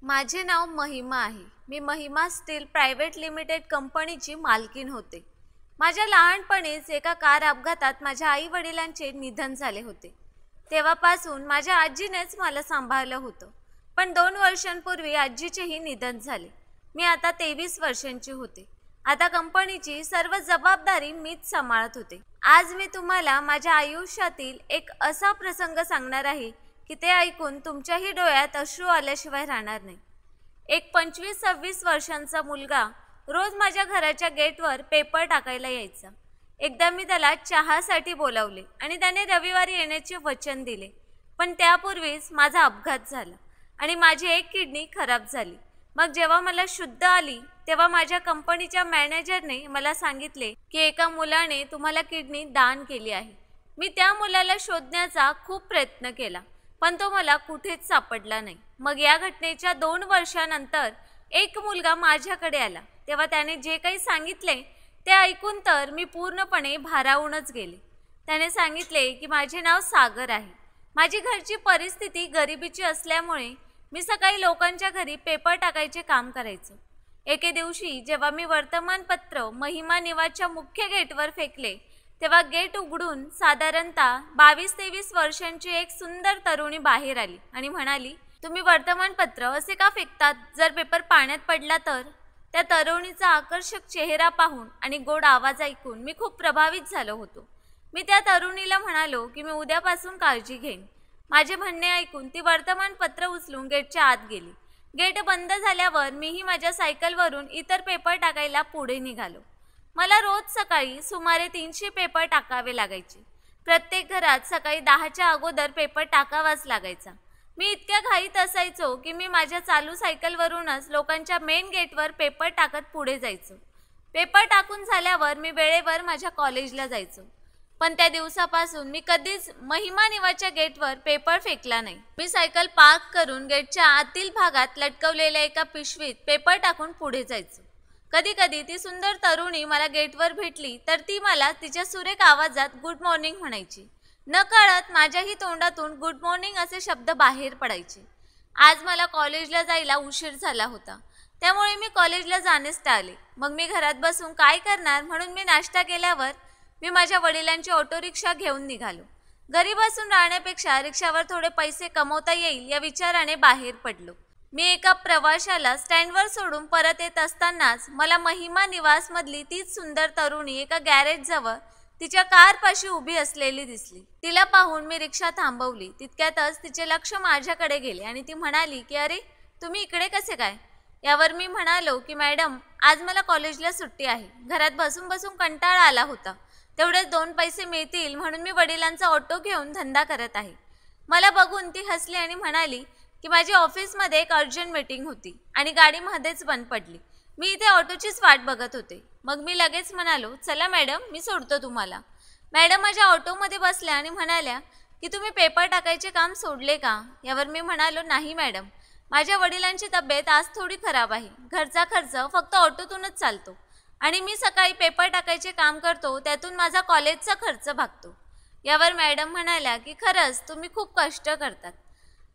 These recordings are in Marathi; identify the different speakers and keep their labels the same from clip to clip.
Speaker 1: माझे नाव महिमा आहे. मी महिमा स्टील प्रायव्हेट लिमिटेड कंपनीची मालकीण होते. माझ्या लहानपणीच एका कार अपघातात माझ्या आई-वडिलांचे निधन झाले होते. तेव्हापासून माझ्या आजीनेच मला सांभाळलं होतं. पण 2 वर्षांपूर्वी आजीचेही निधन झाले. मी आता 23 वर्षांची होते. आता कंपनीची सर्व जबाबदारी मीच सांभाळत होते. आज मी तुम्हाला माझ्या आयुष्यातील एक असा प्रसंग सांगणार आहे की ते ऐकून तुमच्याही डोळ्यात अश्रू आल्याशिवाय राहणार नाही. एक 25-26 वर्षांचा मुलगा रोज माझ्या घराच्या गेटवर पेपर टाकायला यायचा. एकदा मी त्याला चहासाठी बोलावले आणि त्याने रविवारी येण्याचे वचन दिले. पण त्यापूर्वीच माझा अपघात झाला आणि माझी एक किडनी खराब झाली. मग जेव्हा मला शुद्ध आली तेव्हा माझ्या कंपनीच्या मॅनेजरने मला सांगितले की एका मुलाने तुम्हाला किडनी दान केली आहे. मी त्या मुलाला शोधण्याचा खूप प्रयत्न केला पण तो मला कुठेच सापडला नाही. मग या घटनेच्या 2 वर्षांनंतर एक मुलगा माझ्याकडे आला. तेव्हा त्याने जे काही सांगितले ते ऐकून तर मी पूर्णपणे भारावूनच गेले. त्याने सांगितले की माझे नाव सागर आहे. माझी घरची परिस्थिती गरिबीची असल्यामुळे मी सकाळी लोकांच्या घरी पेपर टाकायचे काम करायचो. एके दिवशी जेव्हा मी वर्तमानपत्र महिमा निवासच्या मुख्य गेटवर फेकले तेव्हा गेट उघडून साधारणतः 22-23 वर्षांची एक सुंदर तरुणी बाहेर आली आणि म्हणाली, तुम्ही वर्तमानपत्र असे का फेकतात? जर पेपर पाण्यात पडला तर? त्या तरुणीचा आकर्षक चेहरा पाहून आणि गोड आवाज ऐकून मी खूप प्रभावित झालो होतो. मी त्या तरुणीला म्हणालो की मी उद्यापासून काळजी घेईन. माझे म्हणणे ऐकून ती वर्तमानपत्र उचलून गेटच्या आत गेली. गेट बंद झाल्यावर मीही माझ्या सायकलवरून इतर पेपर टाकायला पुढे निघालो. मला रोज सकाळी सुमारे 300 पेपर टाकावे लागायचे. प्रत्येक घरात सकाळी 10च्या अगोदर पेपर टाकावाच लागायचा. मी इतक्या घाईत असायचो की मी माझ्या चालू सायकलवरूनच लोकांच्या मेन गेटवर पेपर टाकत पुढे जायचो. पेपर टाकून झाल्यावर मी वेळेवर माझ्या कॉलेजला जायचो. पण त्या दिवसापासून मी कधीच महिमा निवासच्या गेटवर पेपर फेकला नाही. मी सायकल पार्क करून गेटच्या आतील भागात लटकवलेल्या एका पिशवीत पेपर टाकून पुढे जायचो. कधी कधी ती सुंदर तरुणी मला गेटवर भेटली तर ती मला तिच्या सुरेख आवाजात गुड मॉर्निंग म्हणायची. नकळत माझ्याही तोंडातून गुड मॉर्निंग असे शब्द बाहेर पडायचे. आज मला कॉलेजला जायला उशीर झाला होता त्यामुळे मी कॉलेजला जाणेच टाळले. मग मी घरात बसून काय करणार म्हणून मी नाश्ता केल्यावर मी माझ्या वडिलांची ऑटो रिक्षा घेऊन निघालो. घरी बसून राहण्यापेक्षा रिक्षावर थोडे पैसे कमवता येईल या विचाराने बाहेर पडलो. मी एका प्रवाशाला स्टँडवर सोडून परत येत असतानाच मला महिमा निवासमधली तीच सुंदर तरुणी एका गॅरेजजवळ तिच्या कारपाशी उभी असलेली दिसली. तिला पाहून मी रिक्षा थांबवली. तितक्यातच तिचे लक्ष माझ्याकडे गेले आणि ती म्हणाली की अरे तुम्ही इकडे कसे काय? यावर मी म्हणालो की मॅडम आज मला कॉलेजला सुट्टी आहे. घरात बसून बसून कंटाळा आला होता. तेवढेच 2 पैसे मिळतील म्हणून मी वडिलांचा ऑटो घेऊन धंदा करत आहे. मला बघून ती हसली आणि म्हणाली की माझी ऑफिसमध्ये एक अर्जंट मीटिंग होती आणि गाडी मध्येच बंद पडली. मी इथे ऑटोचीच वाट बघत होते. मग मी लगेच म्हणालो चला मॅडम मी सोडतो तुम्हाला. मॅडम माझ्या ऑटोमध्ये बसल्या आणि म्हणाल्या की तुम्ही पेपर टाकायचे काम सोडले का? यावर मी म्हणालो नाही मॅडम, माझ्या वडिलांची तब्येत आज थोडी खराब आहे. घरचा खर्च फक्त ऑटोतूनच चालतो आणि मी सकाळी पेपर टाकायचे काम करतो त्यातून माझा कॉलेजचा खर्च भागतो. यावर मॅडम म्हणाल्या की खरंच तुम्ही खूप कष्ट करतात.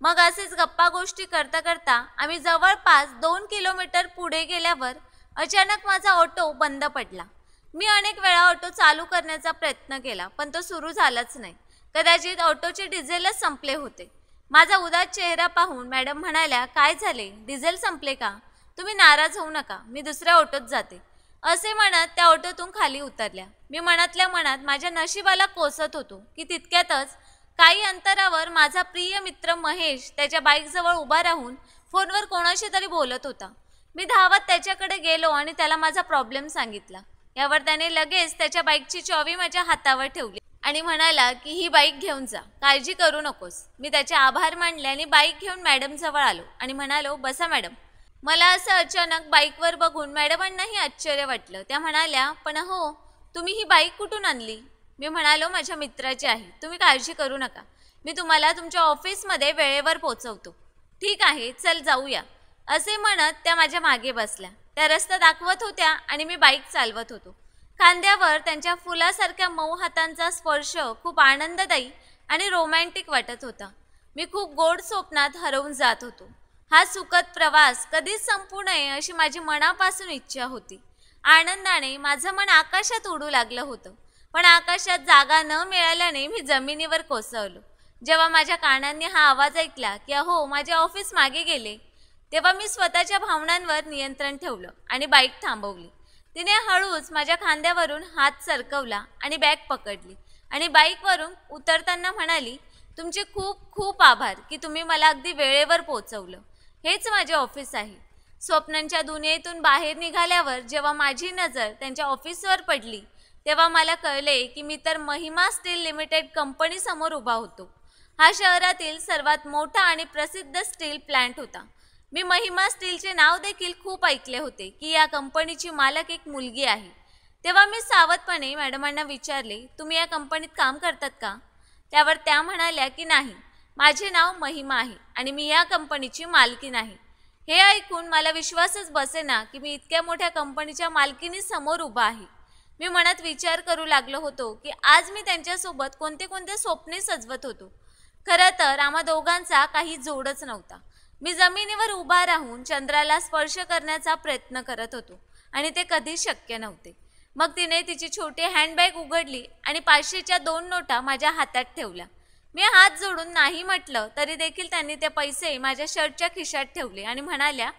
Speaker 1: मग असेच गप्पा गोष्टी करता करता आम्ही जवळपास 2 किलोमीटर पुढे गेल्यावर अचानक माझा ऑटो बंद पडला. मी अनेक वेळा ऑटो चालू करण्याचा प्रयत्न केला पण तो सुरू झालाच नाही. कदाचित ऑटोचे डिझेलच संपले होते. माझा उदास चेहरा पाहून मॅडम म्हणाल्या काय झाले? डिझेल संपले का? तुम्ही नाराज होऊ नका, मी दुसऱ्या ऑटोत जाते. असे म्हणत त्या ऑटोतून खाली उतरल्या. मी मनातल्या मनात माझ्या नशिबाला कोसत होतो की तितक्यातच काही अंतरावर माझा प्रिय मित्र महेश त्याच्या बाईकजवळ उभा राहून फोनवर कोणाशी तरी बोलत होता. मी धावत त्याच्याकडे गेलो आणि त्याला माझा प्रॉब्लेम सांगितला. यावर त्याने लगेच त्याच्या बाईकची चावी माझ्या हातावर ठेवली आणि म्हणाला की ही बाईक घेऊन जा, काळजी करू नकोस. मी त्याचे आभार मानले आणि बाईक घेऊन मॅडमजवळ आलो आणि म्हणालो बसा मॅडम. मला असं अचानक बाईकवर बघून मॅडमांनाही आश्चर्य वाटलं. त्या म्हणाल्या पण हो तुम्ही ही बाईक कुठून आणली? मी म्हणालो माझ्या मित्राची आहे, तुम्ही काळजी करू नका, मी तुम्हाला तुमच्या ऑफिसमध्ये वेळेवर पोहोचवतो. ठीक आहे चल जाऊया. असे म्हणत त्या माझ्या मागे बसल्या. त्या रस्ता दाखवत होत्या आणि मी बाईक चालवत होतो. खांद्यावर त्यांच्या फुलासारख्या मऊ हातांचा स्पर्श खूप आनंददायी आणि रोमॅन्टिक वाटत होता. मी खूप गोड स्वप्नात हरवून जात होतो. हा सुखद प्रवास कधीच संपू नये अशी माझी मनापासून इच्छा होती. आनंदाने माझं मन आकाशात उडू लागलं होतं. पण आकाशात जागा न मिळाल्याने मी जमिनीवर कोसळलो. जेव्हा माझ्या कानांनी हा आवाज ऐकला की अहो माझे ऑफिस मागे गेले, तेव्हा मी स्वतःच्या भावनांवर नियंत्रण ठेवलं आणि बाईक थांबवली. तिने हळूच माझ्या खांद्यावरून हात सरकवला आणि बॅग पकडली आणि बाईकवरून उतरताना म्हणाली, तुमचे खूप खूप आभार की तुम्ही मला अगदी वेळेवर पोहोचवलं. हेच माझे ऑफिस आहे. स्वप्नांच्या दुनियेतून बाहेर निघाल्यावर जेव्हा माझी नजर त्यांच्या ऑफिसवर पडली, तेव्हा मला कळले की मी तर महिमा स्टील लिमिटेड कंपनीसमोर उभा होतो. हा शहरातील सर्वात मोठा आणि प्रसिद्ध स्टील प्लांट होता. मी महिमा स्टीलचे नाव देखील खूप ऐकले होते की या कंपनीची मालक एक मुलगी आहे. तेव्हा मी सावधपणे मॅडमांना विचारले, तुम्ही या कंपनीत काम करतात का? त्यावर त्या म्हणाल्या की नाही, माझे नाव महिमा आहे आणि मी या कंपनीची मालकीण आहे. हे ऐकून मला विश्वासच बसेना की मी इतक्या मोठ्या कंपनीच्या मालकीणीसमोर उभा आहे. मी मनात विचार करू लागलो होतो की आज मी त्यांच्यासोबत कोणते कोणते स्वप्ने सजवत होतो. खरं तर आम्हा दोघांचा काही जोडच नव्हता. मी जमिनीवर उभा राहून चंद्राला स्पर्श करण्याचा प्रयत्न करत होतो आणि ते कधीच शक्य नव्हते. मग तिने तिची छोटी हँडबॅग उघडली आणि 500च्या 2 नोटा माझ्या हातात ठेवल्या. मी हात जोडून नाही म्हटलं तरी देखील त्यांनी ते पैसे माझ्या शर्टच्या खिशात ठेवले आणि म्हणाल्या,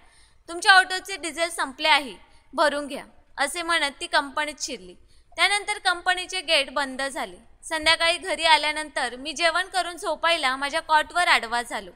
Speaker 1: तुमच्या ऑटोचे डिझेल संपले आहे, भरून घ्या, असे म्हणत ती कंपनीत शिरली. त्यानंतर कंपनीचे गेट बंद झाले. संध्याकाळी घरी आल्यानंतर मी जेवण करून झोपायला माझ्या कॉटवर आडवा झालो.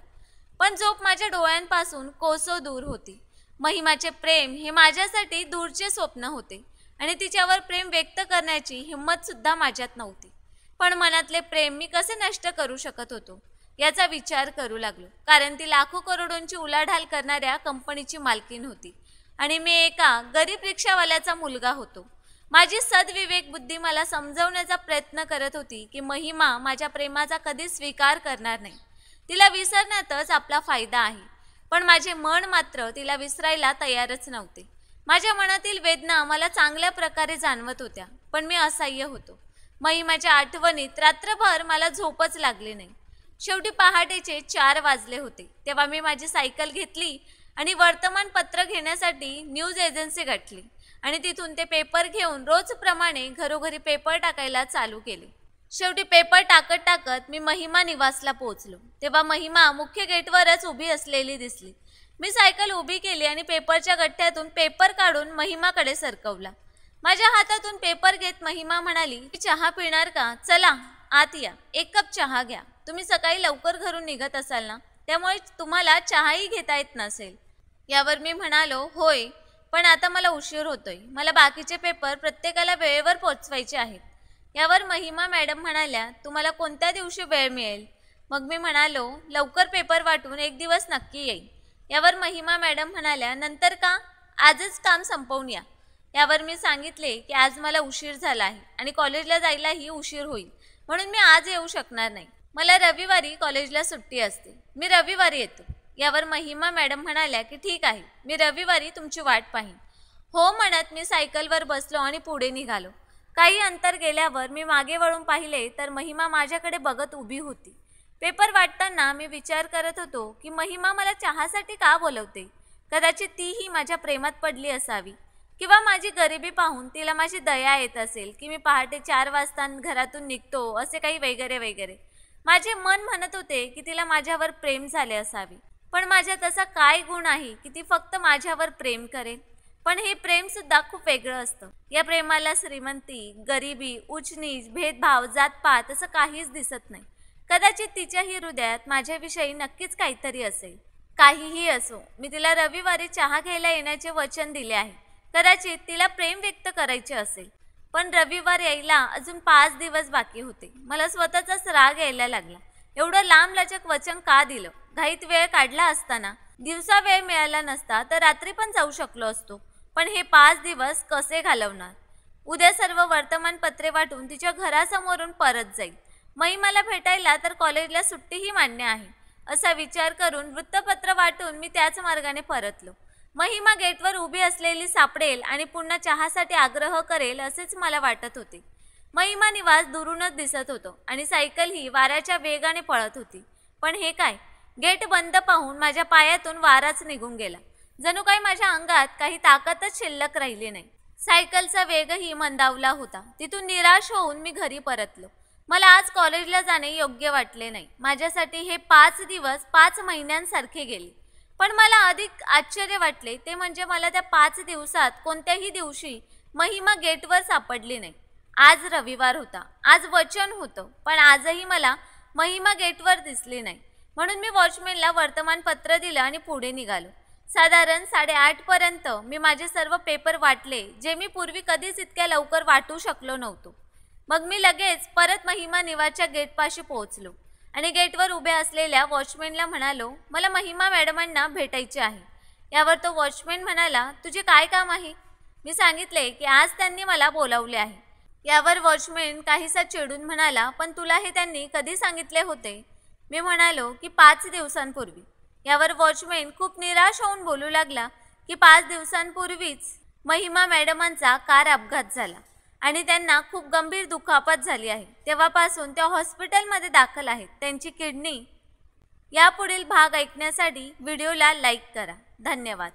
Speaker 1: पण झोप माझ्या डोळ्यांपासून कोसो दूर होती. महिमाचे प्रेम हे माझ्यासाठी दूरचे स्वप्न होते आणि तिच्यावर प्रेम व्यक्त करण्याची हिंमत सुद्धा माझ्यात नव्हती. पण मनातले प्रेम मी कसे नष्ट करू शकत होतो याचा विचार करू लागलो. कारण ती लाखो करोडोंची उलाढाल करणाऱ्या कंपनीची मालकीण होती आणि मी एका गरीब रिक्षावाल्याचा मुलगा होतो. माझी सद्विवेक बुद्धी मला समजवण्याचा प्रयत्न करत होती की महिमा माझ्या प्रेमाचा कधीच स्वीकार करणार नाही. तिला विसरण्यातच आपला फायदा आहे. पण माझे मन मात्र तिला विसरायला तयारच नव्हते. माझ्या मनातील वेदना मला चांगल्या प्रकारे जाणवत होत्या, पण मी असह्य होतो. महिमाच्या आठवणीत रात्रभर मला झोपच लागली नाही. शेवटी पहाटेचे 4 वाजले होते. तेव्हा मी माझी सायकल घेतली आणि वर्तमानपत्र घेण्यासाठी न्यूज एजन्सी गाठली आणि तिथून ते पेपर घेऊन रोजप्रमाणे घरोघरी पेपर टाकायला चालू केले. शेवटी पेपर टाकत टाकत मी महिमा निवासला पोहोचलो. तेव्हा महिमा मुख्य गेटवरच उभी असलेली दिसली. मी सायकल उभी केली आणि पेपरच्या गठ्ठ्यातून पेपर काढून महिमाकडे सरकवला. माझ्या हातातून पेपर घेत महिमा म्हणाली, चहा पिणार का? चला आत या, 1 कप चहा घ्या. तुम्ही सकाळी लवकर घरून निघत असाल ना, त्यामुळे तुम्हाला चहाही घेता येत नसेल. यावर मी म्हणालो, होय, पण आता मला उशीर होतोय. मला बाकीचे पेपर प्रत्येकाला वेळेवर पोचवायचे आहेत. यावर महिमा मॅडम म्हणाल्या, तुम्हाला कोणत्या दिवशी वेळ मिळेल? मग मी म्हणालो, लवकर पेपर वाटून 1 दिवस नक्की येईल. यावर महिमा मॅडम म्हणाल्या, नंतर का? आजच काम संपवून या. यावर मी सांगितले की आज मला उशीर झाला आहे आणि कॉलेजला जायलाही उशीर होईल, म्हणून मी आज येऊ शकणार नाही. मला रविवारी कॉलेजला सुट्टी असते, मी रविवारी येतो. यावर महिमा मॅडम म्हणाल्या की ठीक आहे, मी रविवारी तुमची वाट पाहीन. हो म्हणत मी सायकलवर बसलो आणि पुढे निघालो. काही अंतर गेल्यावर मी मागे वळून पाहिले तर महिमा माझ्याकडे बघत उभी होती. पेपर वाटताना मी विचार करत होतो की महिमा मला चहासाठी का बोलवते? कदाचित तीही माझ्या प्रेमात पडली असावी किंवा माझी गरिबी पाहून तिला माझी दया येत असेल की मी पहाटे 4 वाजता घरातून निघतो, असे काही वगैरे वगैरे. माझे मन म्हणत होते की तिला माझ्यावर प्रेम झाले असावे. पण माझ्यात असा काय गुण आहे की ती फक्त माझ्यावर प्रेम करेल? पण हे प्रेम सुद्धा खूप वेगळं असतं. या प्रेमाला श्रीमंती, गरिबी, उच्च-नीच, भेदभाव, जातपात असं काहीच दिसत नाही. कदाचित तिच्याही हृदयात माझ्याविषयी नक्कीच काहीतरी असेल. काहीही असो, मी तिला रविवारी चहा घ्यायला येण्याचे वचन दिले आहे. कदाचित तिला प्रेम व्यक्त करायचे असेल. पण रविवार यायला अजून 5 दिवस बाकी होते. मला स्वतःचाच राग यायला लागला. एवढं लांबलचक वचन का दिलं? घाईत वेळ काढला असताना, दिवसा वेळ मिळाला नसता तर रात्री पण जाऊ शकलो असतो. पण हे 5 दिवस कसे घालवणार? उद्या सर्व वर्तमानपत्रे वाटून तिच्या घरासमोरून परत जाईल. महिमाला भेटायला तर कॉलेजला सुट्टीही मान्य आहे, असा विचार करून वृत्तपत्र वाटून मी त्याच मार्गाने परतलो. महिमा गेटवर उभी असलेली सापडेल आणि पुन्हा चहासाठी आग्रह करेल असेच मला वाटत होते. महिमा निवास दुरूनच दिसत होतो आणि सायकल ही वाऱ्याच्या वेगाने पळत होती. पण हे काय? गेट बंद पाहून माझ्या पायातून वाराच निघून गेला. जणू काही माझ्या अंगात काही ताकदच शिल्लक राहिली नाही. सायकलचा वेगही मंदावला होता. तिथून निराश होऊन मी घरी परतलो. मला आज कॉलेजला जाणे योग्य वाटले नाही. माझ्यासाठी हे 5 दिवस 5 महिन्यांसारखे गेले. पण मला अधिक आश्चर्य वाटले ते म्हणजे मला त्या 5 दिवसात कोणत्याही दिवशी महिमा गेटवर सापडली नाही. आज रविवार होता, आज वचन होतं, पण आजही मला महिमा गेटवर दिसली नाही. म्हणून मी वॉचमॅनला वर्तमानपत्र दिलं आणि पुढे निघालो. साधारण 8:30 पर्यंत मी माझे सर्व पेपर वाटले, जे मी पूर्वी कधीच इतक्या लवकर वाटू शकलो नव्हतो. मग मी लगेच परत महिमा निवासच्या गेटपाशी पोहोचलो आणि गेटवर उभे असलेल्या वॉचमॅनला म्हणालो, मला महिमा मॅडमांना भेटायचे आहे. यावर तो वॉचमॅन म्हणाला, तुझे काय काम आहे? मी सांगितले की आज त्यांनी मला बोलावले आहे. यावर वॉचमॅन काहीसा चिडून म्हणाला, पण तुला हे त्यांनी कधी सांगितले होते? मी म्हणालो की 5 दिवसांपूर्वी. यावर वॉचमॅन खूप निराश होऊन बोलू लागला की 5 दिवसांपूर्वीच महिमा मॅडमांचा कार अपघात झाला आणि त्यांना खूप गंभीर दुखापत झाली आहे. तेव्हापासून त्या हॉस्पिटलमध्ये दाखल आहेत. त्यांची किडनी. यापुढील भाग ऐकण्यासाठी व्हिडिओला लाईक करा. धन्यवाद.